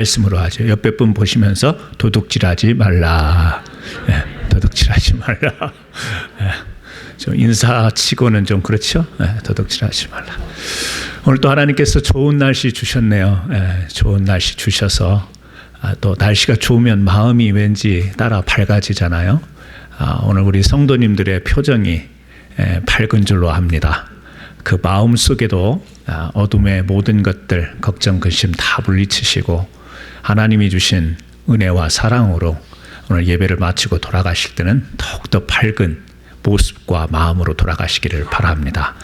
말씀으로 하죠. 옆에 분 보시면서 도둑질하지 말라. 도둑질하지 말라. 좀 인사치고는 좀 그렇죠. 도둑질하지 말라. 오늘 또 하나님께서 좋은 날씨 주셨네요. 좋은 날씨 주셔서 또 날씨가 좋으면 마음이 왠지 따라 밝아지잖아요. 오늘 우리 성도님들의 표정이 밝은 줄로 압니다. 그 마음 속에도 어둠의 모든 것들, 걱정, 근심 다 물리치시고 하나님이 주신 은혜와 사랑으로 오늘 예배를 마치고 돌아가실 때는 더욱더 밝은 모습과 마음으로 돌아가시기를 바랍니다.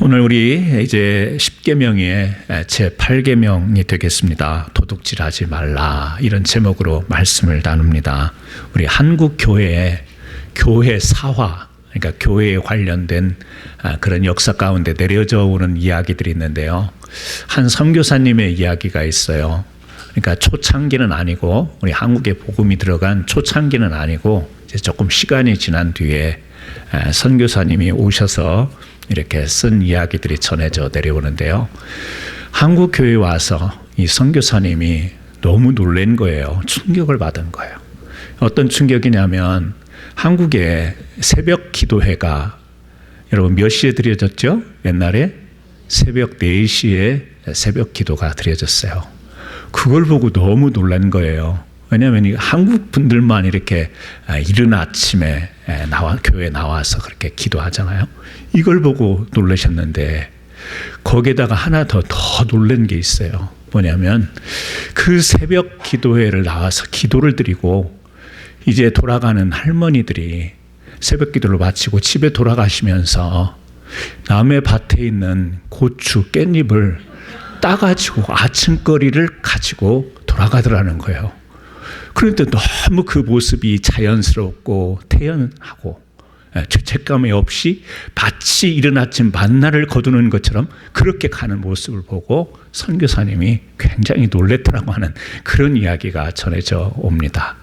오늘 우리 이제 10계명의 제 8계명이 되겠습니다. 도둑질하지 말라, 이런 제목으로 말씀을 나눕니다. 우리 한국 교회의 교회 사화, 그러니까 교회에 관련된 그런 역사 가운데 내려져 오는 이야기들이 있는데요. 한 선교사님의 이야기가 있어요. 그러니까 초창기는 아니고, 우리 한국에 복음이 들어간 초창기는 아니고 이제 조금 시간이 지난 뒤에 선교사님이 오셔서 이렇게 쓴 이야기들이 전해져 내려오는데요. 한국 교회에 와서 이 선교사님이 너무 놀란 거예요. 충격을 받은 거예요. 어떤 충격이냐면, 한국에 새벽 기도회가 여러분 몇 시에 드려졌죠? 옛날에 새벽 4시에 새벽 기도가 드려졌어요. 그걸 보고 너무 놀란 거예요. 왜냐하면 한국 분들만 이렇게 이른 아침에 교회에 나와서 그렇게 기도하잖아요. 이걸 보고 놀라셨는데, 거기에다가 하나 더 놀란 게 있어요. 뭐냐면 그 새벽 기도회를 나와서 기도를 드리고 이제 돌아가는 할머니들이 새벽 기도를 마치고 집에 돌아가시면서 남의 밭에 있는 고추, 깻잎을 따가지고 아침거리를 가지고 돌아가더라는 거예요. 그런데 너무 그 모습이 자연스럽고 태연하고 죄책감이 없이 마치 이른 아침 만나를 거두는 것처럼 그렇게 가는 모습을 보고 선교사님이 굉장히 놀랬다라고 하는 그런 이야기가 전해져 옵니다.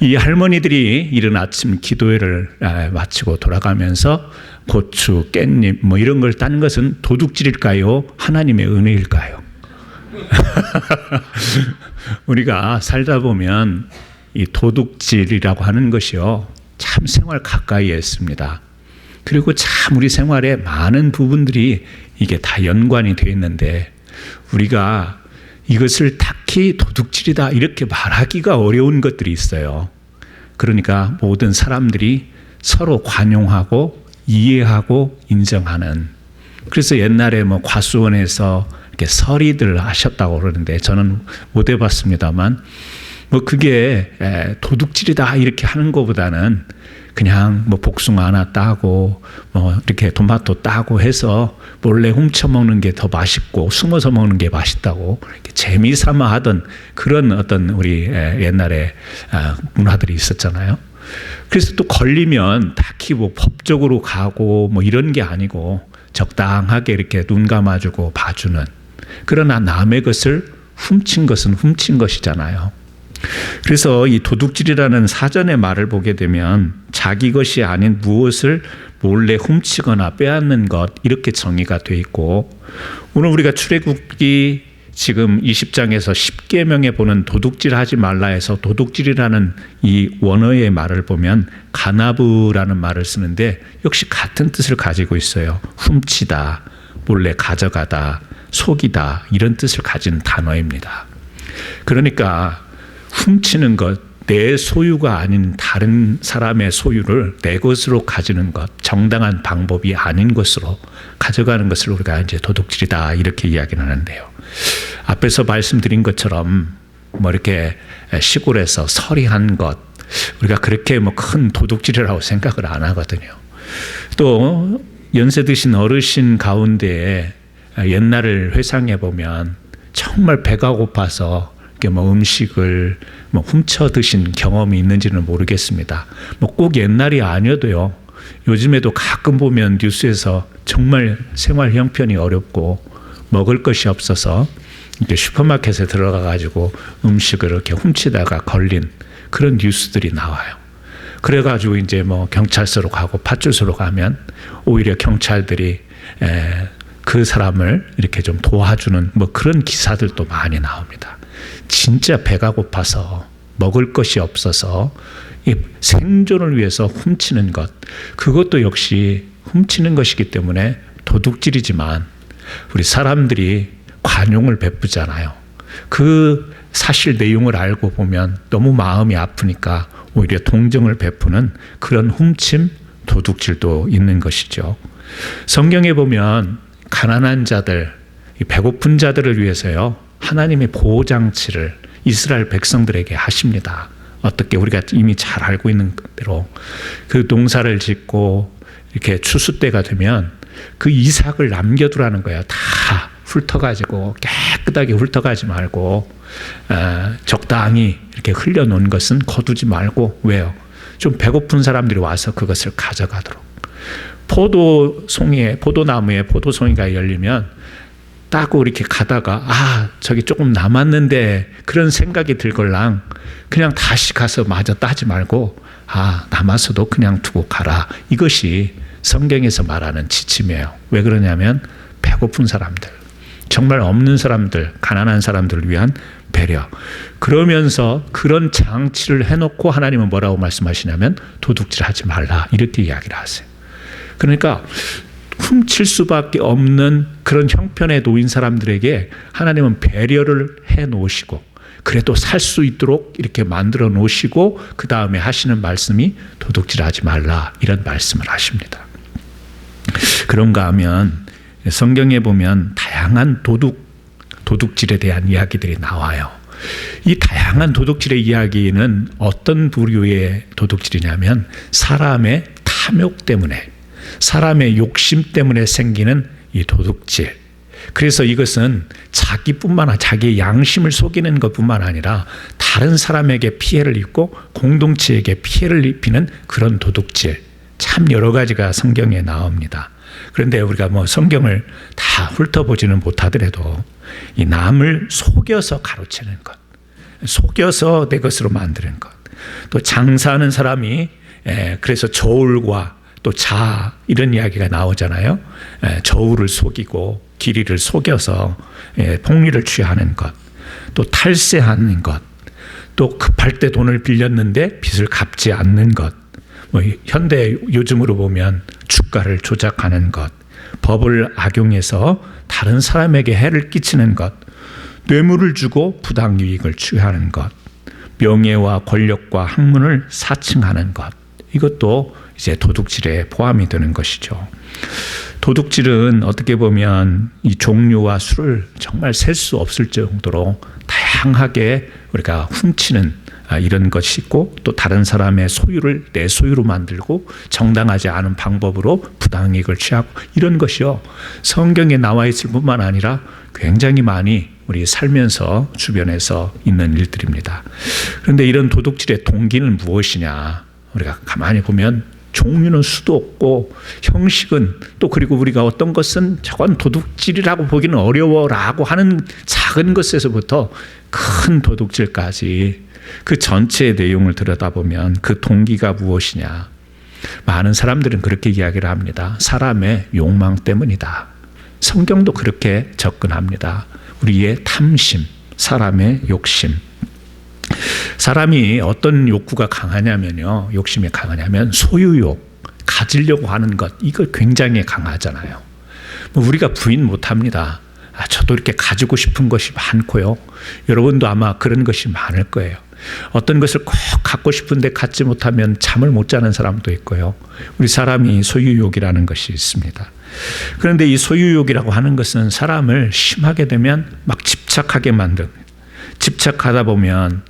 이 할머니들이 이른 아침 기도회를 마치고 돌아가면서 고추, 깻잎 뭐 이런 걸 따는 것은 도둑질일까요? 하나님의 은혜일까요? 우리가 살다 보면 이 도둑질이라고 하는 것이요, 참 생활 가까이에 있습니다. 그리고 참 우리 생활에 많은 부분들이 이게 다 연관이 되어 있는데, 우리가 이것을 딱히 도둑질이다 이렇게 말하기가 어려운 것들이 있어요. 그러니까 모든 사람들이 서로 관용하고 이해하고 인정하는. 그래서 옛날에 뭐 과수원에서 이렇게 서리들 하셨다고 그러는데 저는 못 해봤습니다만, 뭐 그게 도둑질이다 이렇게 하는 것보다는 그냥 뭐 복숭아 하나 따고 뭐 이렇게 토마토 따고 해서 몰래 훔쳐 먹는 게 더 맛있고 숨어서 먹는 게 맛있다고 이렇게 재미삼아 하던 그런 어떤 우리 옛날에 문화들이 있었잖아요. 그래서 또 걸리면 딱히 뭐 법적으로 가고 뭐 이런 게 아니고 적당하게 이렇게 눈 감아주고 봐주는. 그러나 남의 것을 훔친 것은 훔친 것이잖아요. 그래서 이 도둑질이라는 사전의 말을 보게 되면 자기 것이 아닌 무엇을 몰래 훔치거나 빼앗는 것, 이렇게 정의가 되어 있고, 오늘 우리가 출애굽기 지금 20장에서 10계명에 보는 도둑질하지 말라 해서 도둑질이라는 이 원어의 말을 보면 가나브라는 말을 쓰는데 역시 같은 뜻을 가지고 있어요. 훔치다, 몰래 가져가다, 속이다, 이런 뜻을 가진 단어입니다. 그러니까 훔치는 것, 내 소유가 아닌 다른 사람의 소유를 내 것으로 가지는 것, 정당한 방법이 아닌 것으로 가져가는 것을 우리가 이제 도둑질이다 이렇게 이야기를 하는데요. 앞에서 말씀드린 것처럼 뭐 이렇게 시골에서 서리한 것, 우리가 그렇게 뭐 큰 도둑질이라고 생각을 안 하거든요. 또 연세 드신 어르신 가운데 옛날을 회상해 보면 정말 배가 고파서 뭐 음식을 뭐 훔쳐 드신 경험이 있는지는 모르겠습니다. 뭐 꼭 옛날이 아니어도요, 요즘에도 가끔 보면 뉴스에서 정말 생활 형편이 어렵고 먹을 것이 없어서 이렇게 슈퍼마켓에 들어가 가지고 음식을 이렇게 훔치다가 걸린 그런 뉴스들이 나와요. 그래가지고 이제 뭐 경찰서로 가고 파출소로 가면 오히려 경찰들이 그 사람을 이렇게 좀 도와주는 뭐 그런 기사들도 많이 나옵니다. 진짜 배가 고파서 먹을 것이 없어서 이 생존을 위해서 훔치는 것, 그것도 역시 훔치는 것이기 때문에 도둑질이지만 우리 사람들이 관용을 베푸잖아요. 그 사실 내용을 알고 보면 너무 마음이 아프니까 오히려 동정을 베푸는 그런 훔침, 도둑질도 있는 것이죠. 성경에 보면 가난한 자들, 배고픈 자들을 위해서요, 하나님의 보호장치를 이스라엘 백성들에게 하십니다. 어떻게 우리가 이미 잘 알고 있는 대로 그 농사를 짓고 이렇게 추수 때가 되면 그 이삭을 남겨두라는 거예요. 다 훑어가지고 깨끗하게 훑어가지 말고 적당히 이렇게 흘려놓은 것은 거두지 말고. 왜요? 좀 배고픈 사람들이 와서 그것을 가져가도록. 포도나무에 포도송이가 열리면 따고 이렇게 가다가 저기 조금 남았는데 그런 생각이 들걸랑 그냥 다시 가서 마저 따지 말고 남았어도 그냥 두고 가라. 이것이 성경에서 말하는 지침이에요. 왜 그러냐면 배고픈 사람들, 정말 없는 사람들, 가난한 사람들을 위한 배려. 그러면서 그런 장치를 해놓고 하나님은 뭐라고 말씀하시냐면 도둑질하지 말라, 이렇게 이야기를 하세요. 그러니까 훔칠 수밖에 없는 그런 형편에 놓인 사람들에게 하나님은 배려를 해 놓으시고 그래도 살 수 있도록 이렇게 만들어 놓으시고 그 다음에 하시는 말씀이 도둑질하지 말라, 이런 말씀을 하십니다. 그런가 하면 성경에 보면 다양한 도둑질에 대한 이야기들이 나와요. 이 다양한 도둑질의 이야기는 어떤 부류의 도둑질이냐면 사람의 탐욕 때문에, 사람의 욕심 때문에 생기는 이 도둑질. 그래서 이것은 자기의 양심을 속이는 것뿐만 아니라 다른 사람에게 피해를 입고 공동체에게 피해를 입히는 그런 도둑질, 참 여러 가지가 성경에 나옵니다. 그런데 우리가 성경을 다 훑어보지는 못하더라도 이 남을 속여서 가로채는 것, 속여서 내 것으로 만드는 것, 또 장사하는 사람이 그래서 저울과 또 이런 이야기가 나오잖아요. 저울을 속이고 길이를 속여서 폭리를 취하는 것, 또 탈세하는 것, 또 급할 때 돈을 빌렸는데 빚을 갚지 않는 것, 현대 요즘으로 보면 주가를 조작하는 것, 법을 악용해서 다른 사람에게 해를 끼치는 것, 뇌물을 주고 부당이익을 취하는 것, 명예와 권력과 학문을 사칭하는 것, 이것도 이제 도둑질에 포함이 되는 것이죠. 도둑질은 어떻게 보면 이 종류와 수를 정말 셀 수 없을 정도로 다양하게 우리가 훔치는 이런 것이 있고, 또 다른 사람의 소유를 내 소유로 만들고 정당하지 않은 방법으로 부당이익을 취하고, 이런 것이요 성경에 나와 있을 뿐만 아니라 굉장히 많이 우리 살면서 주변에서 있는 일들입니다. 그런데 이런 도둑질의 동기는 무엇이냐, 우리가 가만히 보면 종류는 수도 없고 형식은 또, 그리고 우리가 어떤 것은 저건 도둑질이라고 보기는 어려워라고 하는 작은 것에서부터 큰 도둑질까지 그 전체의 내용을 들여다보면 그 동기가 무엇이냐, 많은 사람들은 그렇게 이야기를 합니다. 사람의 욕망 때문이다. 성경도 그렇게 접근합니다. 우리의 탐심, 사람의 욕심. 사람이 어떤 욕구가 강하냐면요, 욕심이 강하냐면 소유욕, 가지려고 하는 것, 이거 굉장히 강하잖아요. 우리가 부인 못합니다. 저도 이렇게 가지고 싶은 것이 많고요. 여러분도 아마 그런 것이 많을 거예요. 어떤 것을 꼭 갖고 싶은데 갖지 못하면 잠을 못 자는 사람도 있고요. 우리 사람이 소유욕이라는 것이 있습니다. 그런데 이 소유욕이라고 하는 것은 사람을 심하게 되면 막 집착하게 만듭니다. 집착하다 보면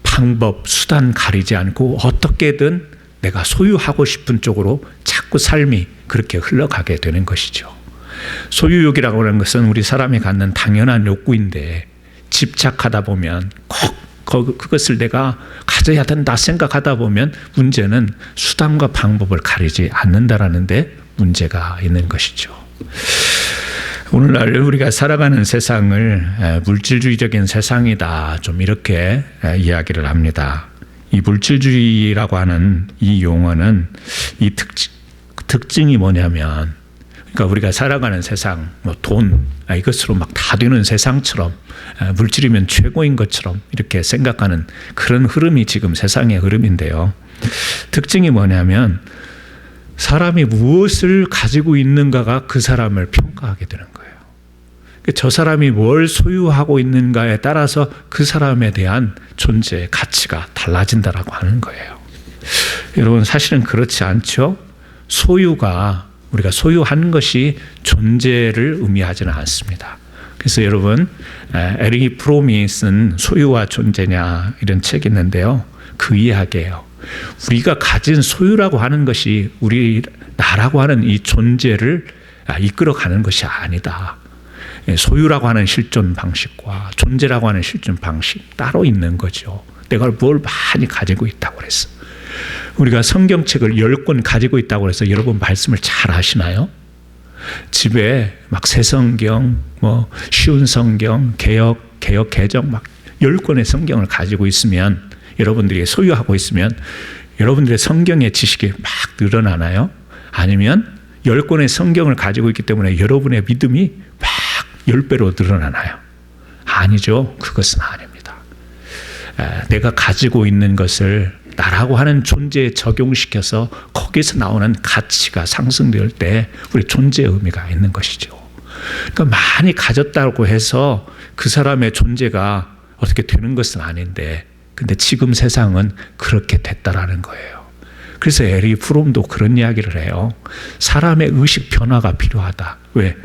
방법, 수단 가리지 않고 어떻게든 내가 소유하고 싶은 쪽으로 자꾸 삶이 그렇게 흘러가게 되는 것이죠. 소유욕이라고 하는 것은 우리 사람이 갖는 당연한 욕구인데 집착하다 보면 꼭 그것을 내가 가져야 된다 생각하다 보면 문제는 수단과 방법을 가리지 않는다라는 데 문제가 있는 것이죠. 오늘날 우리가 살아가는 세상을 물질주의적인 세상이다, 좀 이렇게 이야기를 합니다. 이 물질주의라고 하는 이 용어는 이 특징이 뭐냐면 그러니까 우리가 살아가는 세상, 뭐 돈, 이것으로 막 다 되는 세상처럼, 물질이면 최고인 것처럼 이렇게 생각하는 그런 흐름이 지금 세상의 흐름인데요. 특징이 뭐냐면 사람이 무엇을 가지고 있는가가 그 사람을 평가하게 되는 거예요. 저 사람이 뭘 소유하고 있는가에 따라서 그 사람에 대한 존재의 가치가 달라진다라고 하는 거예요. 여러분, 사실은 그렇지 않죠? 소유가, 우리가 소유한 것이 존재를 의미하지는 않습니다. 그래서 여러분, 에릭 프롬이 쓴 소유와 존재냐 이런 책이 있는데요. 그 이야기예요. 우리가 가진 소유라고 하는 것이 우리 나라고 하는 이 존재를 이끌어가는 것이 아니다. 소유라고 하는 실존 방식과 존재라고 하는 실존 방식 따로 있는 거죠. 내가 뭘 많이 가지고 있다고 그랬어. 우리가 성경책을 10권 가지고 있다고 해서 여러분 말씀을 잘 하시나요? 집에 막 새 성경, 뭐 쉬운 성경, 개역 개정 막 10권의 성경을 가지고 있으면, 여러분들이 소유하고 있으면 여러분들의 성경의 지식이 막 늘어나나요? 아니면 10권의 성경을 가지고 있기 때문에 여러분의 믿음이 막 10배로 늘어나나요? 아니죠. 그것은 아닙니다. 내가 가지고 있는 것을 나라고 하는 존재에 적용시켜서 거기서 나오는 가치가 상승될 때 우리 존재의 의미가 있는 것이죠. 그러니까 많이 가졌다고 해서 그 사람의 존재가 어떻게 되는 것은 아닌데, 근데 지금 세상은 그렇게 됐다라는 거예요. 그래서 에릭 프롬도 그런 이야기를 해요. 사람의 의식 변화가 필요하다. 왜?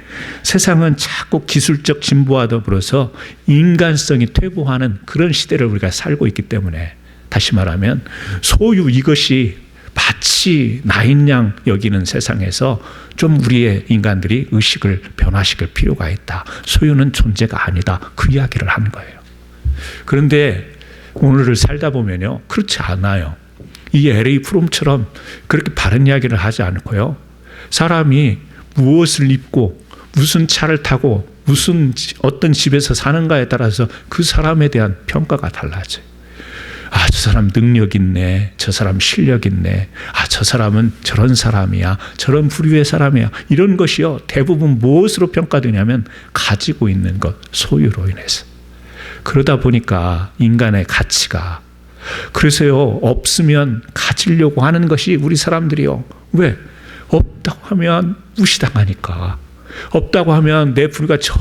세상은 자꾸 기술적 진보와 더불어서 인간성이 퇴보하는 그런 시대를 우리가 살고 있기 때문에, 다시 말하면 소유 이것이 마치 나인 양 여기는 세상에서 좀 우리의 인간들이 의식을 변화시킬 필요가 있다. 소유는 존재가 아니다. 그 이야기를 하는 거예요. 그런데 오늘을 살다 보면요, 그렇지 않아요. 이 에릭 프롬처럼 그렇게 바른 이야기를 하지 않고요, 사람이 무엇을 입고 무슨 차를 타고 어떤 집에서 사는가에 따라서 그 사람에 대한 평가가 달라져요. 저 사람 능력 있네. 저 사람 실력 있네. 저 사람은 저런 사람이야. 저런 부류의 사람이야. 이런 것이요, 대부분 무엇으로 평가되냐면 가지고 있는 것, 소유로 인해서. 그러다 보니까 인간의 가치가, 그래서요, 없으면 가지려고 하는 것이 우리 사람들이요. 왜? 없다고 하면 무시당하니까. 없다고 하면 내 부류가 저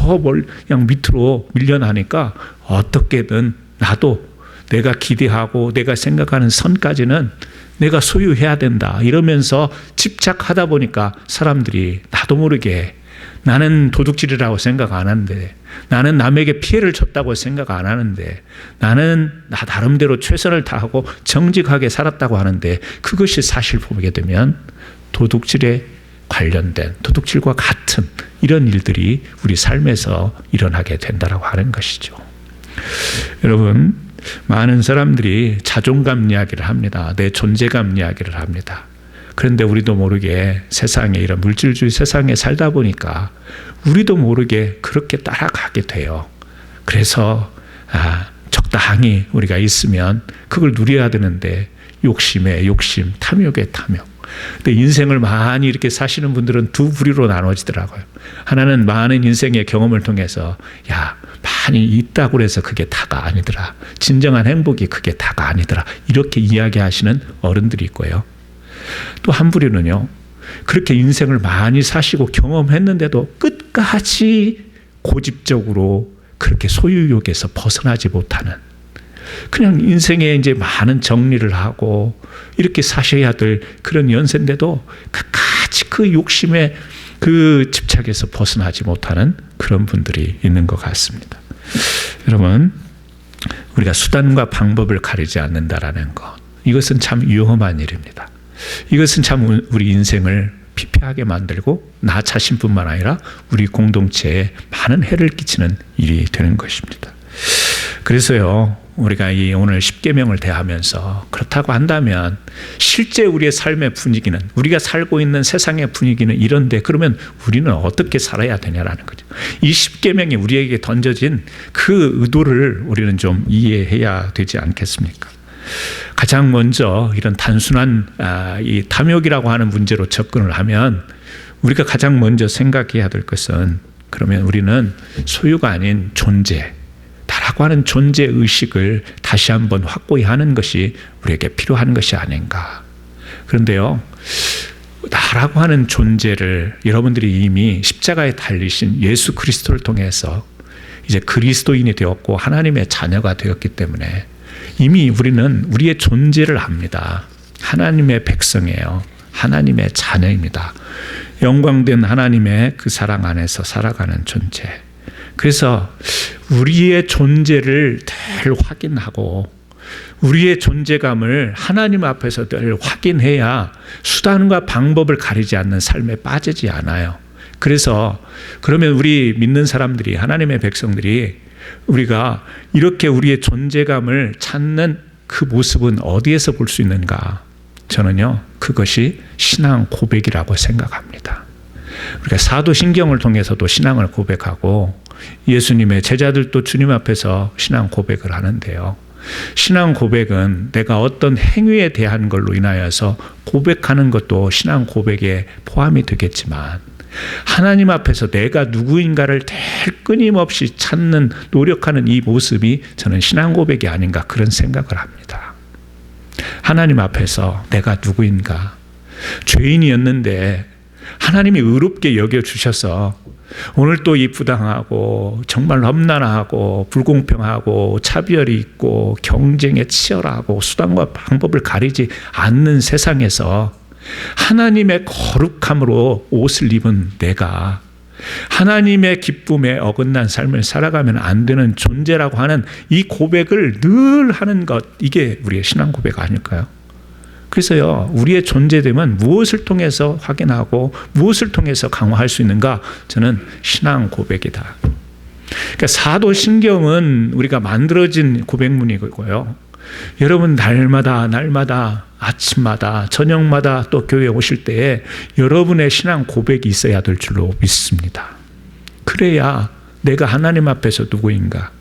그냥 밑으로 밀려나니까 어떻게든 나도 내가 기대하고 내가 생각하는 선까지는 내가 소유해야 된다 이러면서 집착하다 보니까 사람들이 나도 모르게, 나는 도둑질이라고 생각 안 하는데, 나는 남에게 피해를 줬다고 생각 안 하는데, 나는 나 나름대로 최선을 다하고 정직하게 살았다고 하는데, 그것이 사실 보게 되면 도둑질에 관련된, 도둑질과 같은 이런 일들이 우리 삶에서 일어나게 된다고 하는 것이죠. 여러분, 많은 사람들이 자존감 이야기를 합니다. 내 존재감 이야기를 합니다. 그런데 우리도 모르게 세상에, 이런 물질주의 세상에 살다 보니까 우리도 모르게 그렇게 따라가게 돼요. 그래서 적당히 우리가 있으면 그걸 누려야 되는데 욕심에 욕심, 탐욕에 탐욕. 근데 인생을 많이 이렇게 사시는 분들은 두 부류로 나눠지더라고요. 하나는 많은 인생의 경험을 통해서 많이 있다고 해서 그게 다가 아니더라. 진정한 행복이 그게 다가 아니더라. 이렇게 이야기하시는 어른들이 있고요. 또 한 부류는요, 그렇게 인생을 많이 사시고 경험했는데도 끝까지 고집적으로 그렇게 소유욕에서 벗어나지 못하는, 그냥 인생에 이제 많은 정리를 하고 이렇게 사셔야 될 그런 연세인데도 끝까지 그 욕심에 그 집착에서 벗어나지 못하는 그런 분들이 있는 것 같습니다. 여러분, 우리가 수단과 방법을 가리지 않는다라는 것, 이것은 참 위험한 일입니다. 이것은 참 우리 인생을 피폐하게 만들고 나 자신뿐만 아니라 우리 공동체에 많은 해를 끼치는 일이 되는 것입니다. 그래서요, 우리가 이 오늘 십계명을 대하면서 그렇다고 한다면 실제 우리의 삶의 분위기는, 우리가 살고 있는 세상의 분위기는 이런데, 그러면 우리는 어떻게 살아야 되냐라는 거죠. 이 십계명이 우리에게 던져진 그 의도를 우리는 좀 이해해야 되지 않겠습니까? 가장 먼저 이런 단순한 이 탐욕이라고 하는 문제로 접근을 하면 우리가 가장 먼저 생각해야 될 것은 그러면 우리는 소유가 아닌 존재, 나라고 하는 존재 의식을 다시 한번 확고히 하는 것이 우리에게 필요한 것이 아닌가. 그런데요, 나라고 하는 존재를 여러분들이 이미 십자가에 달리신 예수 그리스도를 통해서 이제 그리스도인이 되었고 하나님의 자녀가 되었기 때문에 이미 우리는 우리의 존재를 압니다. 하나님의 백성이에요. 하나님의 자녀입니다. 영광된 하나님의 그 사랑 안에서 살아가는 존재. 그래서 우리의 존재를 늘 확인하고 우리의 존재감을 하나님 앞에서 늘 확인해야 수단과 방법을 가리지 않는 삶에 빠지지 않아요. 그래서 그러면 우리 믿는 사람들이, 하나님의 백성들이 우리가 이렇게 우리의 존재감을 찾는 그 모습은 어디에서 볼 수 있는가? 저는요, 그것이 신앙 고백이라고 생각합니다. 우리가 사도신경을 통해서도 신앙을 고백하고 예수님의 제자들도 주님 앞에서 신앙 고백을 하는데요. 신앙 고백은 내가 어떤 행위에 대한 걸로 인하여서 고백하는 것도 신앙 고백에 포함이 되겠지만 하나님 앞에서 내가 누구인가를 늘 끊임없이 찾는, 노력하는 이 모습이 저는 신앙 고백이 아닌가 그런 생각을 합니다. 하나님 앞에서 내가 누구인가, 죄인이었는데 하나님이 의롭게 여겨주셔서 오늘 또 이 부당하고 정말 험난하고 불공평하고 차별이 있고 경쟁에 치열하고 수단과 방법을 가리지 않는 세상에서 하나님의 거룩함으로 옷을 입은 내가 하나님의 기쁨에 어긋난 삶을 살아가면 안 되는 존재라고 하는 이 고백을 늘 하는 것, 이게 우리의 신앙 고백 아닐까요? 그래서요, 우리의 존재됨은 무엇을 통해서 확인하고 무엇을 통해서 강화할 수 있는가? 저는 신앙 고백이다. 그러니까 사도신경은 우리가 만들어진 고백문이고요. 여러분 날마다 아침마다 저녁마다 또 교회에 오실 때에 여러분의 신앙 고백이 있어야 될 줄로 믿습니다. 그래야 내가 하나님 앞에서 누구인가,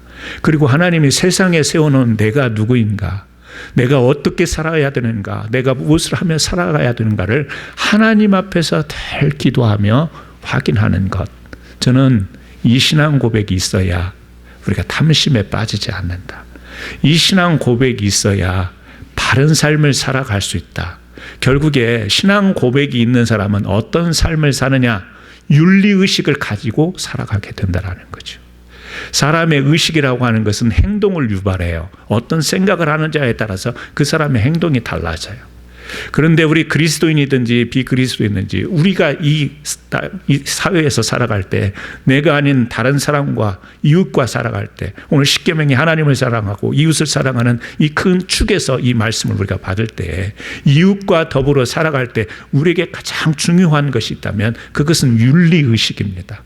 그리고 하나님이 세상에 세워놓은 내가 누구인가, 내가 어떻게 살아야 되는가, 내가 무엇을 하며 살아가야 되는가를 하나님 앞에서 늘 기도하며 확인하는 것, 저는 이 신앙 고백이 있어야 우리가 탐심에 빠지지 않는다. 이 신앙 고백이 있어야 바른 삶을 살아갈 수 있다. 결국에 신앙 고백이 있는 사람은 어떤 삶을 사느냐? 윤리의식을 가지고 살아가게 된다는 거죠. 사람의 의식이라고 하는 것은 행동을 유발해요. 어떤 생각을 하는지에 따라서 그 사람의 행동이 달라져요. 그런데 우리 그리스도인이든지 비그리스도인이든지 우리가 이 사회에서 살아갈 때, 내가 아닌 다른 사람과 이웃과 살아갈 때, 오늘 십계명이 하나님을 사랑하고 이웃을 사랑하는 이 큰 축에서 이 말씀을 우리가 받을 때, 이웃과 더불어 살아갈 때 우리에게 가장 중요한 것이 있다면 그것은 윤리의식입니다.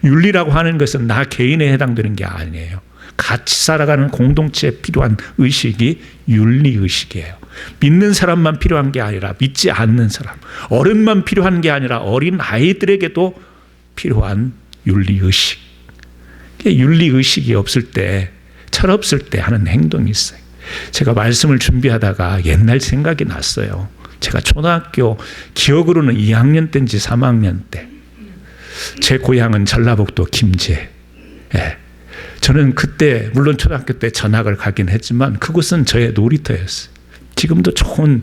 윤리라고 하는 것은 나 개인에 해당되는 게 아니에요. 같이 살아가는 공동체에 필요한 의식이 윤리의식이에요. 믿는 사람만 필요한 게 아니라 믿지 않는 사람, 어른만 필요한 게 아니라 어린 아이들에게도 필요한 윤리의식. 윤리의식이 없을 때, 철없을 때 하는 행동이 있어요. 제가 말씀을 준비하다가 옛날 생각이 났어요. 제가 초등학교 기억으로는 2학년 때인지 3학년 때, 제 고향은 전라북도 김제. 저는 그때 물론 초등학교 때 전학을 가긴 했지만 그곳은 저의 놀이터였어요. 지금도 좋은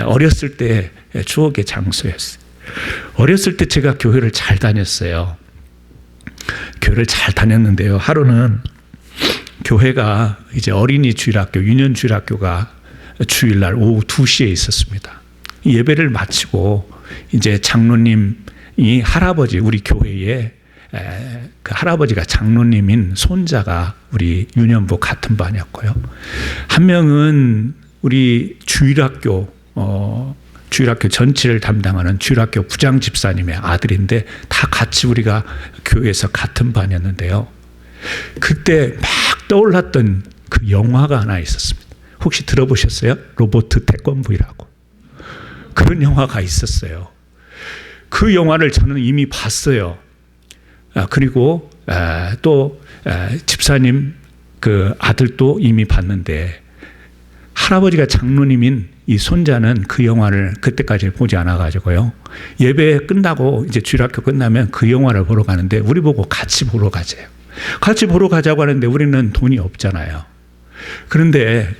어렸을 때 추억의 장소였어요. 어렸을 때 제가 교회를 잘 다녔어요. 교회를 잘 다녔는데요. 하루는 교회가 이제 어린이 주일학교, 유년 주일학교가 주일날 오후 2시에 있었습니다. 예배를 마치고 이제 장로님이 할아버지, 우리 교회에 그 할아버지가 장로님인 손자가 우리 유년부 같은 반이었고요. 한 명은 우리 주일학교 전체를 담당하는 주일학교 부장 집사님의 아들인데 다 같이 우리가 교회에서 같은 반이었는데요. 그때 막 떠올랐던 그 영화가 하나 있었습니다. 혹시 들어보셨어요? 로버트 태권브이라고. 그런 영화가 있었어요. 그 영화를 저는 이미 봤어요. 그리고 또 집사님 그 아들도 이미 봤는데 할아버지가 장로님인 이 손자는 그 영화를 그때까지 보지 않아가지고요. 예배 끝나고 이제 주일학교 끝나면 그 영화를 보러 가는데 우리 보고 같이 보러 가재요. 같이 보러 가자고 하는데 우리는 돈이 없잖아요. 그런데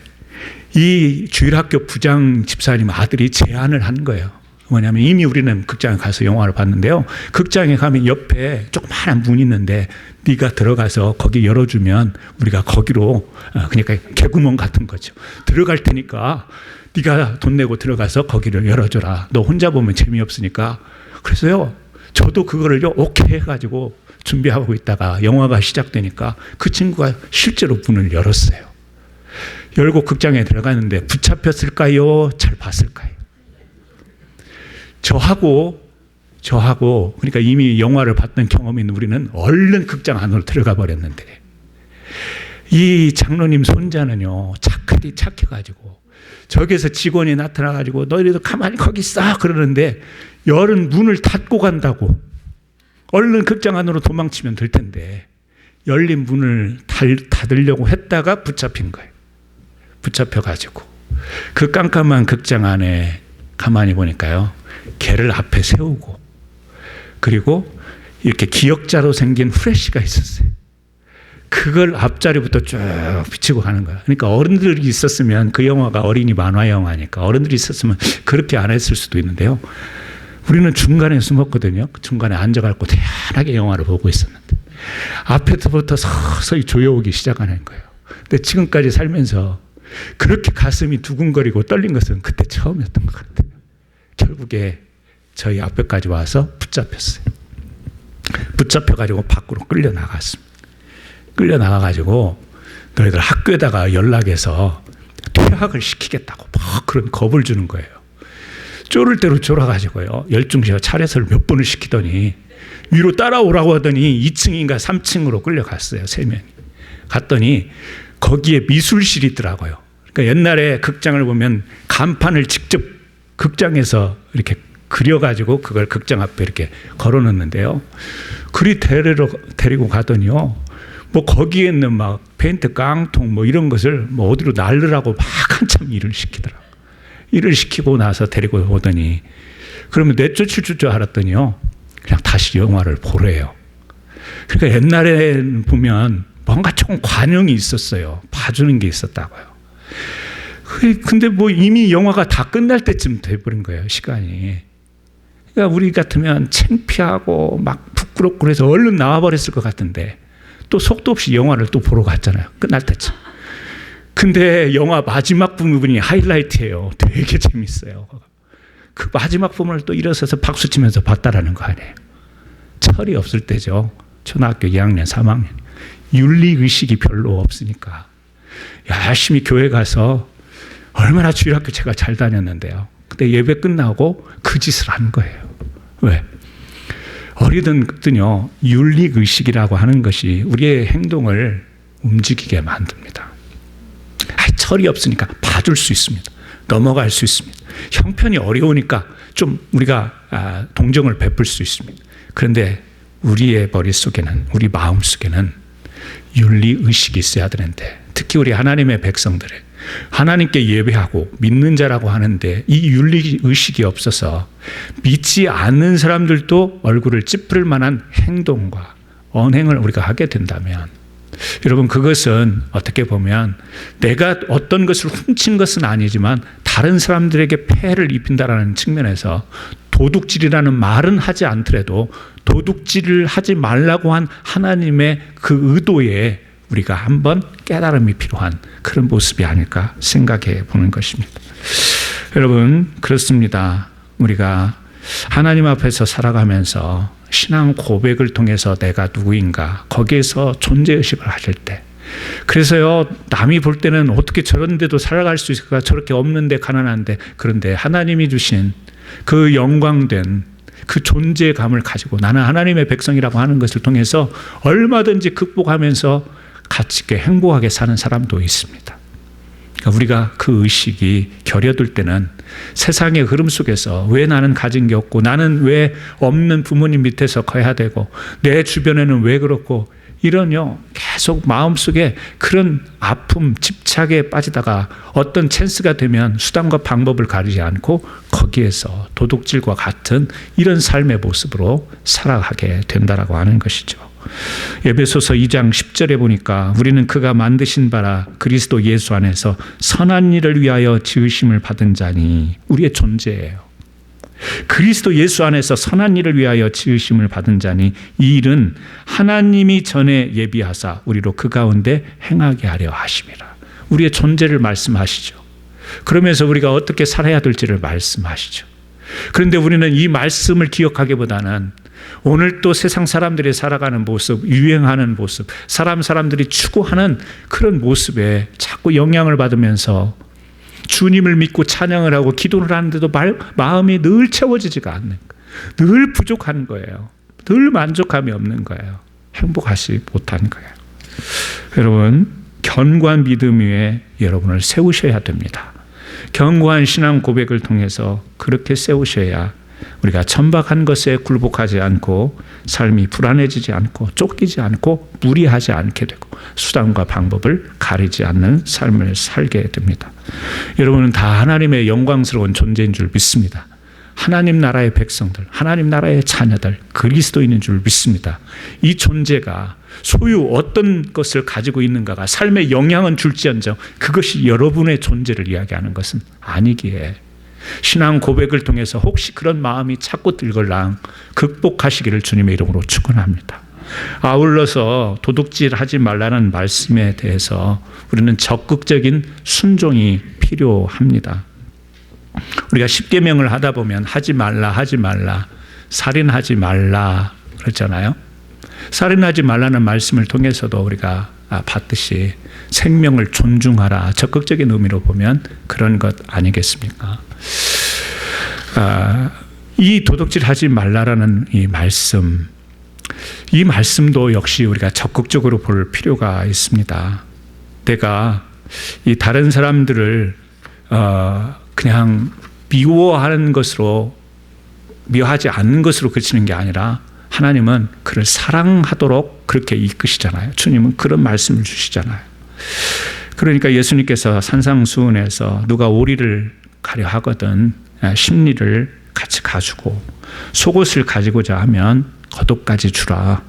이 주일학교 부장 집사님 아들이 제안을 한 거예요. 뭐냐면 이미 우리는 극장에 가서 영화를 봤는데요. 극장에 가면 옆에 조그마한 문이 있는데 네가 들어가서 거기 열어주면 우리가 거기로 그러니까 개구멍 같은 거죠. 들어갈 테니까 네가 돈 내고 들어가서 거기를 열어줘라. 너 혼자 보면 재미없으니까. 그래서요. 저도 그거를요. 오케이 해가지고 준비하고 있다가 영화가 시작되니까 그 친구가 실제로 문을 열었어요. 열고 극장에 들어가는데 붙잡혔을까요? 잘 봤을까요? 저하고 그러니까 이미 영화를 봤던 경험이 있는 우리는 얼른 극장 안으로 들어가 버렸는데 이 장로님 손자는요 착해가지고 저기에서 직원이 나타나가지고 너희들도 가만히 거기 있어 그러는데 열은 문을 닫고 간다고 얼른 극장 안으로 도망치면 될 텐데 열린 문을 닫으려고 했다가 붙잡힌 거예요. 붙잡혀가지고 그 깜깜한 극장 안에 가만히 보니까요 개를 앞에 세우고 그리고 이렇게 기역자로 생긴 후레쉬가 있었어요. 그걸 앞자리부터 쭉 비치고 가는 거야. 그러니까 어른들이 있었으면 그 영화가 어린이 만화 영화니까 어른들이 있었으면 그렇게 안 했을 수도 있는데요. 우리는 중간에 숨었거든요. 중간에 앉아갖고 태연하게 영화를 보고 있었는데 앞에서부터 서서히 조여오기 시작하는 거예요. 근데 지금까지 살면서 그렇게 가슴이 두근거리고 떨린 것은 그때 처음이었던 것 같아요. 결국에 저희 앞에까지 와서 붙잡혔어요. 붙잡혀가지고 밖으로 끌려 나갔습니다. 끌려 나가가지고 너희들 학교에다가 연락해서 퇴학을 시키겠다고 막 그런 겁을 주는 거예요. 쫄을 대로 쫄아가지고요. 열중시와 차례서를 몇 번을 시키더니 위로 따라오라고 하더니 2층인가 3층으로 끌려갔어요. 3명이. 갔더니 거기에 미술실이 있더라고요. 그러니까 옛날에 극장을 보면 간판을 직접 극장에서 이렇게 그려가지고 그걸 극장 앞에 이렇게 걸어놓는데요. 그리 데리고 가더니요. 뭐 거기에 있는 막 페인트 깡통 뭐 이런 것을 뭐 어디로 날르라고 막 한참 일을 시키더라고요. 일을 시키고 나서 데리고 오더니 그러면 내쫓을 줄 알았더니요. 그냥 다시 영화를 보래요. 그러니까 옛날에 보면 뭔가 조금 관용이 있었어요. 봐주는 게 있었다고요. 근데 뭐 이미 영화가 다 끝날 때쯤 돼버린 거예요. 시간이. 그러니까 우리 같으면 창피하고 막 부끄럽고 그래서 얼른 나와버렸을 것 같은데 또 속도 없이 영화를 또 보러 갔잖아요. 끝날 때쯤. 근데 영화 마지막 부분이 하이라이트예요. 되게 재밌어요. 그 마지막 부분을 또 일어서서 박수 치면서 봤다라는 거 아니에요. 철이 없을 때죠. 초등학교 2학년, 3학년. 윤리의식이 별로 없으니까 열심히 교회 가서 얼마나 주일학교 제가 잘 다녔는데요. 그때 예배 끝나고 그 짓을 한 거예요. 왜? 어리든요 윤리의식이라고 하는 것이 우리의 행동을 움직이게 만듭니다. 철이 없으니까 봐줄 수 있습니다. 넘어갈 수 있습니다. 형편이 어려우니까 좀 우리가 동정을 베풀 수 있습니다. 그런데 우리의 머릿속에는 우리 마음속에는 윤리의식이 있어야 되는데 특히 우리 하나님의 백성들의 하나님께 예배하고 믿는 자라고 하는데 이 윤리의식이 없어서 믿지 않는 사람들도 얼굴을 찌푸릴 만한 행동과 언행을 우리가 하게 된다면 여러분 그것은 어떻게 보면 내가 어떤 것을 훔친 것은 아니지만 다른 사람들에게 폐해를 입힌다라는 측면에서 도둑질이라는 말은 하지 않더라도 도둑질을 하지 말라고 한 하나님의 그 의도에 우리가 한번 깨달음이 필요한 그런 모습이 아닐까 생각해 보는 것입니다. 여러분 그렇습니다. 우리가 하나님 앞에서 살아가면서 신앙 고백을 통해서 내가 누구인가 거기에서 존재의식을 하실 때 그래서요 남이 볼 때는 어떻게 저런 데도 살아갈 수 있을까 저렇게 없는데 가난한데 그런데 하나님이 주신 그 영광된 그 존재감을 가지고 나는 하나님의 백성이라고 하는 것을 통해서 얼마든지 극복하면서 가치 있게 행복하게 사는 사람도 있습니다. 그러니까 우리가 그 의식이 결여될 때는 세상의 흐름 속에서 왜 나는 가진 게 없고 나는 왜 없는 부모님 밑에서 커야 되고 내 주변에는 왜 그렇고 이런요 계속 마음속에 그런 아픔, 집착에 빠지다가 어떤 찬스가 되면 수단과 방법을 가리지 않고 거기에서 도둑질과 같은 이런 삶의 모습으로 살아가게 된다라고 하는 것이죠. 에베소서 2장 10절에 보니까 우리는 그가 만드신 바라 그리스도 예수 안에서 선한 일을 위하여 지으심을 받은 자니, 우리의 존재예요. 그리스도 예수 안에서 선한 일을 위하여 지으심을 받은 자니 이 일은 하나님이 전에 예비하사 우리로 그 가운데 행하게 하려 하심이라. 우리의 존재를 말씀하시죠. 그러면서 우리가 어떻게 살아야 될지를 말씀하시죠. 그런데 우리는 이 말씀을 기억하기보다는 오늘 또 세상 사람들이 살아가는 모습, 유행하는 모습, 사람들이 추구하는 그런 모습에 자꾸 영향을 받으면서 주님을 믿고 찬양을 하고 기도를 하는데도 마음이 늘 채워지지가 않는 거예요. 늘 부족한 거예요. 늘 만족감이 없는 거예요. 행복하지 못한 거예요. 여러분, 견고한 믿음 위에 여러분을 세우셔야 됩니다. 견고한 신앙 고백을 통해서 그렇게 세우셔야 우리가 천박한 것에 굴복하지 않고 삶이 불안해지지 않고 쫓기지 않고 무리하지 않게 되고 수단과 방법을 가리지 않는 삶을 살게 됩니다. 여러분은 다 하나님의 영광스러운 존재인 줄 믿습니다. 하나님 나라의 백성들, 하나님 나라의 자녀들, 그리스도인인 줄 믿습니다. 이 존재가 소유 어떤 것을 가지고 있는가가 삶에 영향은 줄지언정 그것이 여러분의 존재를 이야기하는 것은 아니기에 신앙 고백을 통해서 혹시 그런 마음이 자꾸 들걸랑 극복하시기를 주님의 이름으로 축원합니다. 아울러서 도둑질하지 말라는 말씀에 대해서 우리는 적극적인 순종이 필요합니다. 우리가 십계명을 하다 보면 하지 말라, 살인하지 말라 그랬잖아요. 살인하지 말라는 말씀을 통해서도 우리가 봤듯이 생명을 존중하라, 적극적인 의미로 보면 그런 것 아니겠습니까? 이 도둑질하지 말라라는 이 말씀도 역시 우리가 적극적으로 볼 필요가 있습니다. 내가 이 다른 사람들을 그냥 미워하는 것으로, 미워하지 않는 것으로 그치는 게 아니라 하나님은 그를 사랑하도록 그렇게 이끄시잖아요. 주님은 그런 말씀을 주시잖아요. 그러니까 예수님께서 산상수훈에서 누가 오리를 가려 하거든 심리를 같이 가지고 속옷을 가지고자 하면 겉옷까지 주라.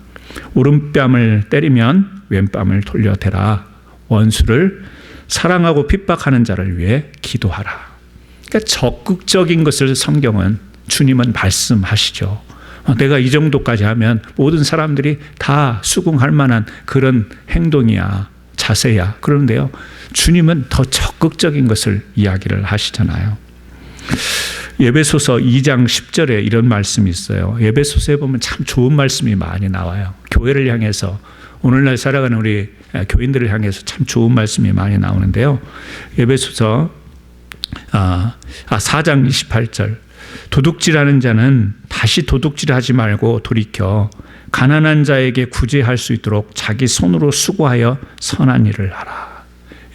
오른뺨을 때리면 왼뺨을 돌려대라. 원수를 사랑하고 핍박하는 자를 위해 기도하라. 그러니까 적극적인 것을 성경은, 주님은 말씀하시죠. 내가 이 정도까지 하면 모든 사람들이 다 수긍할 만한 그런 행동이야, 자세야. 그런데요, 주님은 더 적극적인 것을 이야기를 하시잖아요. 에베소서 2장 10절에 이런 말씀이 있어요. 에베소서에 보면 참 좋은 말씀이 많이 나와요. 교회를 향해서, 오늘날 살아가는 우리 교인들을 향해서 참 좋은 말씀이 많이 나오는데요. 에베소서 4장 28절, 도둑질하는 자는 다시 도둑질하지 말고 돌이켜 가난한 자에게 구제할 수 있도록 자기 손으로 수고하여 선한 일을 하라.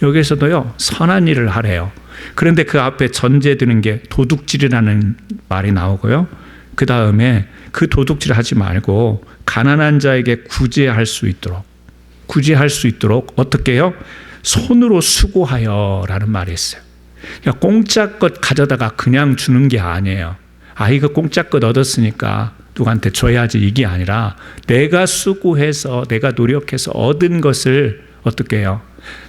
여기에서도요, 선한 일을 하래요. 그런데 그 앞에 전제되는 게 도둑질이라는 말이 나오고요. 그 다음에 그 도둑질 하지 말고 가난한 자에게 구제할 수 있도록 어떻게 해요? 손으로 수고하여 라는 말이 있어요. 그러니까 공짜 것 가져다가 그냥 주는 게 아니에요. 이거 공짜 것 얻었으니까 누구한테 줘야지, 이게 아니라 내가 수고해서, 내가 노력해서 얻은 것을 어떻게 해요?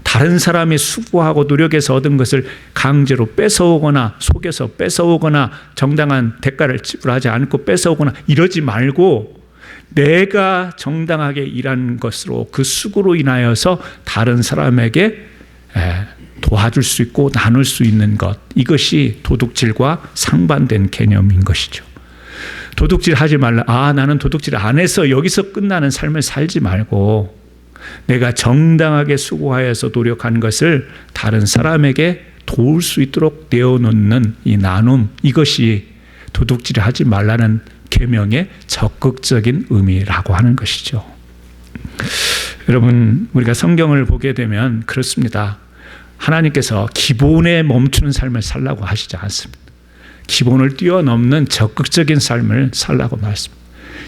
다른 사람이 수고하고 노력해서 얻은 것을 강제로 뺏어오거나 속여서 뺏어오거나 정당한 대가를 지불하지 않고 뺏어오거나 이러지 말고 내가 정당하게 일한 것으로 그 수고로 인하여서 다른 사람에게 도와줄 수 있고 나눌 수 있는 것, 이것이 도둑질과 상반된 개념인 것이죠. 도둑질 하지 말라. 나는 도둑질 안 해서 여기서 끝나는 삶을 살지 말고 내가 정당하게 수고하여서 노력한 것을 다른 사람에게 도울 수 있도록 내어놓는 이 나눔, 이것이 도둑질 하지 말라는 계명의 적극적인 의미라고 하는 것이죠. 여러분, 우리가 성경을 보게 되면 그렇습니다. 하나님께서 기본에 멈추는 삶을 살라고 하시지 않습니다. 기본을 뛰어넘는 적극적인 삶을 살라고 말씀합니다.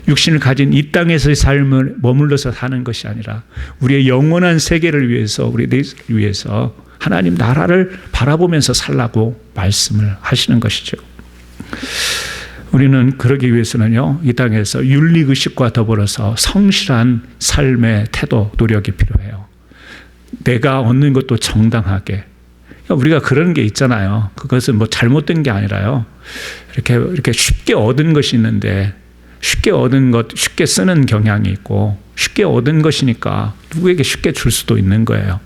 육신을 가진 이 땅에서의 삶을 머물러서 사는 것이 아니라 우리의 영원한 세계를 위해서, 우리 내를 위해서 하나님 나라를 바라보면서 살라고 말씀을 하시는 것이죠. 우리는 그러기 위해서는요, 이 땅에서 윤리의식과 더불어서 성실한 삶의 태도, 노력이 필요해요. 내가 얻는 것도 정당하게. 우리가 그런 게 있잖아요. 그것은 뭐 잘못된 게 아니라요. 이렇게 쉽게 얻은 것이 있는데, 쉽게 얻은 것, 쉽게 쓰는 경향이 있고, 쉽게 얻은 것이니까 누구에게 쉽게 줄 수도 있는 거예요.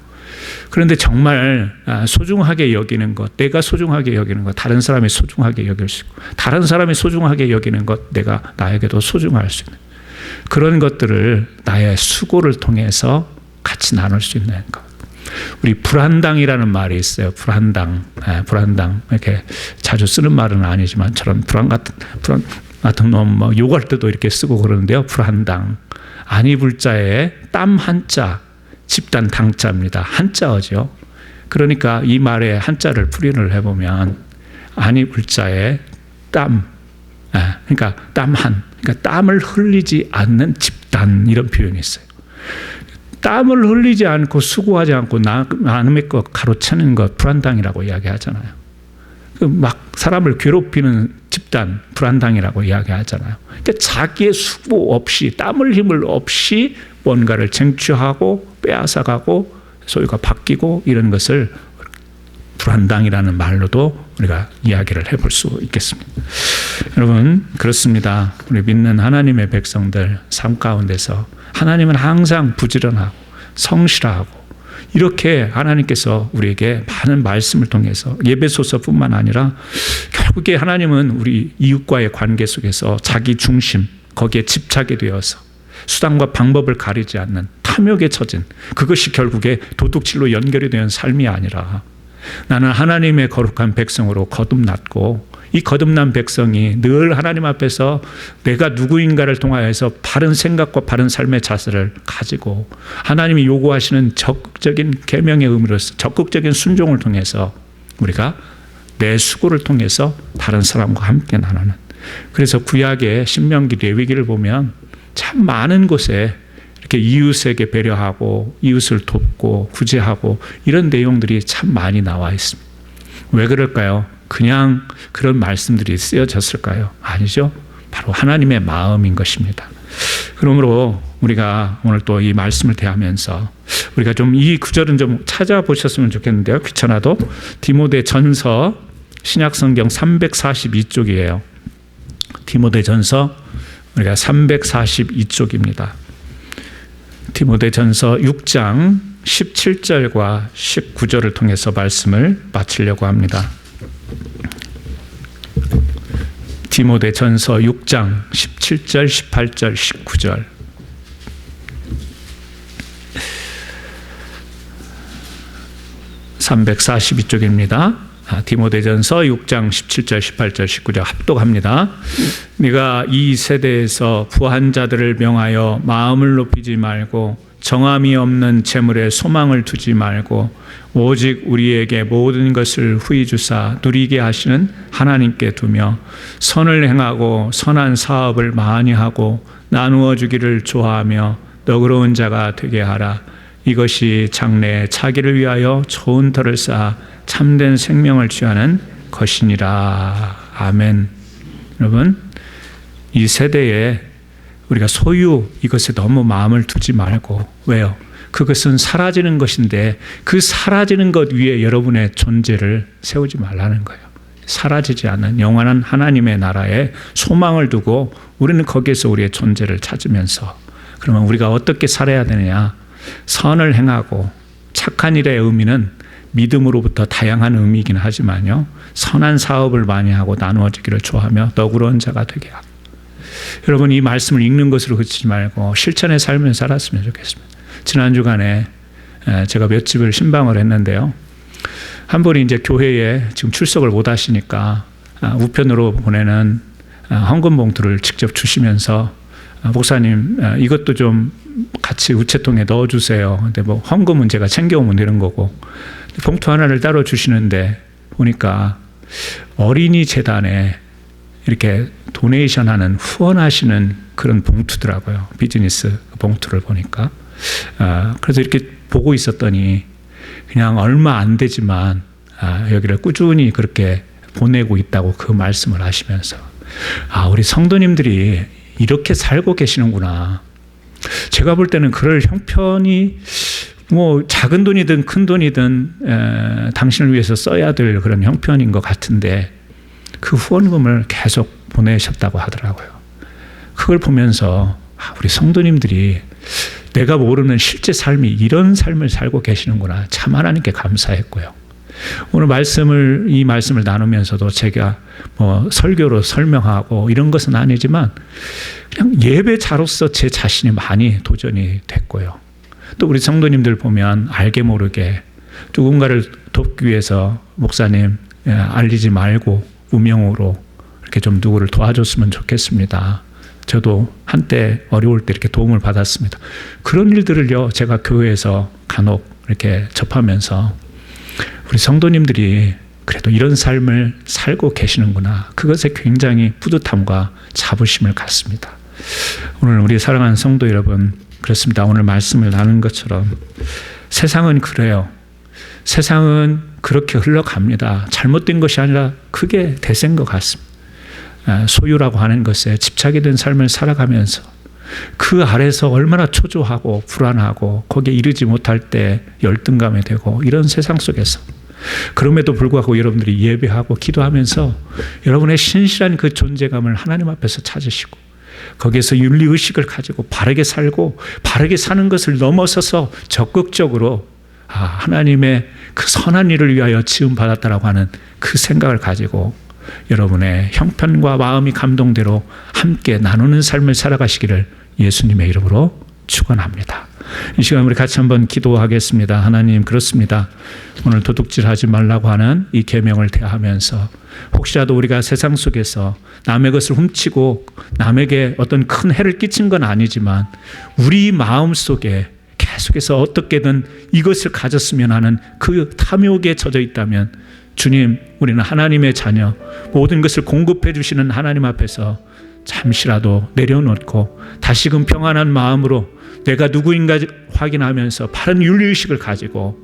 그런데 정말 소중하게 여기는 것, 내가 소중하게 여기는 것, 다른 사람이 소중하게 여길 수 있고, 다른 사람이 소중하게 여기는 것, 내가 나에게도 소중할 수 있는 그런 것들을 나의 수고를 통해서 같이 나눌 수 있는 것. 우리 불한당이라는 말이 있어요. 불한당. 이렇게 자주 쓰는 말은 아니지만 저런 불안 같은 놈 뭐 욕할 때도 이렇게 쓰고 그러는데요. 불한당. 아니 불자에 땀 한자, 집단 당자입니다. 한자어죠. 그러니까 이 말에 한자를 풀이를 해보면 아니 불자에 땀, 그러니까 그러니까 땀을 흘리지 않는 집단, 이런 표현이 있어요. 땀을 흘리지 않고 수고하지 않고 남의 것 가로채는 것 불한당이라고 이야기하잖아요. 막 사람을 괴롭히는 집단 불한당이라고 이야기하잖아요. 그러니까 자기의 수고 없이, 땀을 힘을 없이 뭔가를 쟁취하고 빼앗아가고 소유가 바뀌고 이런 것을 불한당이라는 말로도 우리가 이야기를 해볼 수 있겠습니다. 여러분, 그렇습니다. 우리 믿는 하나님의 백성들 삶 가운데서 하나님은 항상 부지런하고 성실하고, 이렇게 하나님께서 우리에게 많은 말씀을 통해서 예배소서뿐만 아니라 결국에 하나님은 우리 이웃과의 관계 속에서 자기 중심, 거기에 집착이 되어서 수단과 방법을 가리지 않는 탐욕에 처진, 그것이 결국에 도둑질로 연결이 되는 삶이 아니라 나는 하나님의 거룩한 백성으로 거듭났고, 이 거듭난 백성이 늘 하나님 앞에서 내가 누구인가를 통하여서 바른 생각과 바른 삶의 자세를 가지고 하나님이 요구하시는 적극적인 계명의 의미로서 적극적인 순종을 통해서 우리가 내 수고를 통해서 다른 사람과 함께 나누는, 그래서 구약의 신명기 레위기를 보면 참 많은 곳에 이렇게 이웃에게 배려하고 이웃을 돕고 구제하고 이런 내용들이 참 많이 나와 있습니다. 왜 그럴까요? 그냥 그런 말씀들이 쓰여졌을까요? 아니죠. 바로 하나님의 마음인 것입니다. 그러므로 우리가 오늘 또 이 말씀을 대하면서 우리가 좀 이 구절은 좀 찾아보셨으면 좋겠는데요. 귀찮아도 디모데전서 신약성경 342쪽이에요. 디모데전서 우리가 342쪽입니다. 디모데전서 6장 17절과 19절을 통해서 말씀을 마치려고 합니다. 디모데전서 6장 17절, 18절, 19절. (342쪽입니다) 디모데전서 6장 17절, 18절, 19절 합독합니다. 네가 이 세대에서 부한 자들을 명하여 마음을 높이지 말고 정함이 없는 재물에 소망을 두지 말고 오직 우리에게 모든 것을 후히 주사 누리게 하시는 하나님께 두며 선을 행하고 선한 사업을 많이 하고 나누어 주기를 좋아하며 너그러운 자가 되게 하라. 이것이 장래에 자기를 위하여 좋은 터를 쌓아 참된 생명을 취하는 것이니라. 아멘. 여러분, 이 세대에 우리가 소유 이것에 너무 마음을 두지 말고, 왜요? 그것은 사라지는 것인데 그 사라지는 것 위에 여러분의 존재를 세우지 말라는 거예요. 사라지지 않는 영원한 하나님의 나라에 소망을 두고 우리는 거기에서 우리의 존재를 찾으면서, 그러면 우리가 어떻게 살아야 되느냐? 선을 행하고, 착한 일의 의미는 믿음으로부터 다양한 의미이긴 하지만요, 선한 사업을 많이 하고 나누어지기를 좋아하며 너그러운 자가 되게 하고. 여러분, 이 말씀을 읽는 것으로 그치지 말고 실천의 삶을 살았으면 좋겠습니다. 지난 주간에 제가 몇 집을 신방을 했는데요, 한 분이 이제 교회에 지금 출석을 못 하시니까 우편으로 보내는 헌금 봉투를 직접 주시면서 목사님 이것도 좀 같이 우체통에 넣어주세요. 근데 뭐 헌금은 제가 챙겨오면 되는 거고, 봉투 하나를 따로 주시는데 보니까 어린이 재단에 이렇게 도네이션하는 후원하시는 그런 봉투더라고요. 비즈니스 봉투를 보니까. 그래서 이렇게 보고 있었더니 그냥 얼마 안 되지만 여기를 꾸준히 그렇게 보내고 있다고 그 말씀을 하시면서 우리 성도님들이 이렇게 살고 계시는구나. 제가 볼 때는 그럴 형편이 뭐 작은 돈이든 큰 돈이든 당신을 위해서 써야 될 그런 형편인 것 같은데 그 후원금을 계속 보내셨다고 하더라고요. 그걸 보면서 우리 성도님들이 내가 모르는 실제 삶이 이런 삶을 살고 계시는구나. 참 하나님께 감사했고요. 오늘 이 말씀을 나누면서도 제가 뭐 설교로 설명하고 이런 것은 아니지만 그냥 예배자로서 제 자신이 많이 도전이 됐고요. 또 우리 성도님들 보면 알게 모르게 누군가를 돕기 위해서 목사님 알리지 말고 무명으로 이렇게 좀 누구를 도와줬으면 좋겠습니다. 저도 한때 어려울 때 이렇게 도움을 받았습니다. 그런 일들을요, 제가 교회에서 간혹 이렇게 접하면서 우리 성도님들이 그래도 이런 삶을 살고 계시는구나. 그것에 굉장히 뿌듯함과 자부심을 갖습니다. 오늘 우리 사랑하는 성도 여러분, 그렇습니다. 오늘 말씀을 나눈 것처럼 세상은 그래요. 세상은 그렇게 흘러갑니다. 잘못된 것이 아니라 크게 대세인 것 같습니다. 소유라고 하는 것에 집착이 된 삶을 살아가면서 그 아래서 얼마나 초조하고 불안하고 거기에 이르지 못할 때 열등감이 되고 이런 세상 속에서 그럼에도 불구하고 여러분들이 예배하고 기도하면서 여러분의 신실한 그 존재감을 하나님 앞에서 찾으시고 거기에서 윤리의식을 가지고 바르게 살고 바르게 사는 것을 넘어서서 적극적으로 하나님의 그 선한 일을 위하여 지음받았다라고 하는 그 생각을 가지고 여러분의 형편과 마음이 감동대로 함께 나누는 삶을 살아가시기를 예수님의 이름으로 축원합니다. 이 시간 우리 같이 한번 기도하겠습니다. 하나님, 그렇습니다. 오늘 도둑질하지 말라고 하는 이 계명을 대하면서 혹시라도 우리가 세상 속에서 남의 것을 훔치고 남에게 어떤 큰 해를 끼친 건 아니지만 우리 마음 속에 계속해서 어떻게든 이것을 가졌으면 하는 그 탐욕에 젖어 있다면 주님, 우리는 하나님의 자녀, 모든 것을 공급해 주시는 하나님 앞에서 잠시라도 내려놓고 다시금 평안한 마음으로 내가 누구인가 확인하면서 바른 윤리의식을 가지고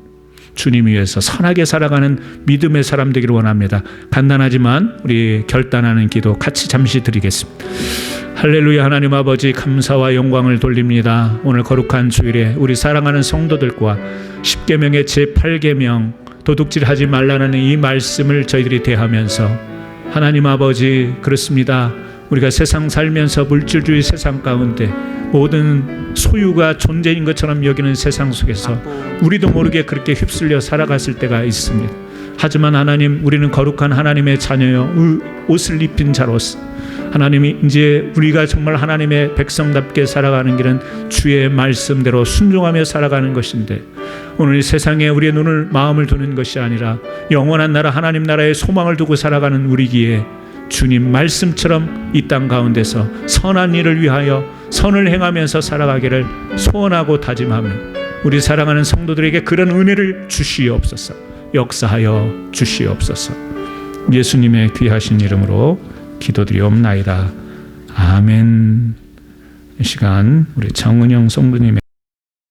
주님 위해서 선하게 살아가는 믿음의 사람 되기를 원합니다. 간단하지만 우리 결단하는 기도 같이 잠시 드리겠습니다. 할렐루야. 하나님 아버지, 감사와 영광을 돌립니다. 오늘 거룩한 주일에 우리 사랑하는 성도들과 십계명의 제8계명 도둑질하지 말라는 이 말씀을 저희들이 대하면서 하나님 아버지, 그렇습니다. 우리가 세상 살면서 물질주의 세상 가운데 모든 소유가 존재인 것처럼 여기는 세상 속에서 우리도 모르게 그렇게 휩쓸려 살아갔을 때가 있습니다. 하지만 하나님, 우리는 거룩한 하나님의 자녀여 옷을 입힌 자로서 하나님이 이제 우리가 정말 하나님의 백성답게 살아가는 길은 주의 말씀대로 순종하며 살아가는 것인데 오늘 이 세상에 우리의 눈을 마음을 두는 것이 아니라 영원한 나라 하나님 나라의 소망을 두고 살아가는 우리기에 주님 말씀처럼 이 땅 가운데서 선한 일을 위하여 선을 행하면서 살아가기를 소원하고 다짐하며 우리 사랑하는 성도들에게 그런 은혜를 주시옵소서. 역사하여 주시옵소서. 예수님의 귀하신 이름으로 기도드리옵나이다. 아멘. 이 시간 우리 정은영 성도님의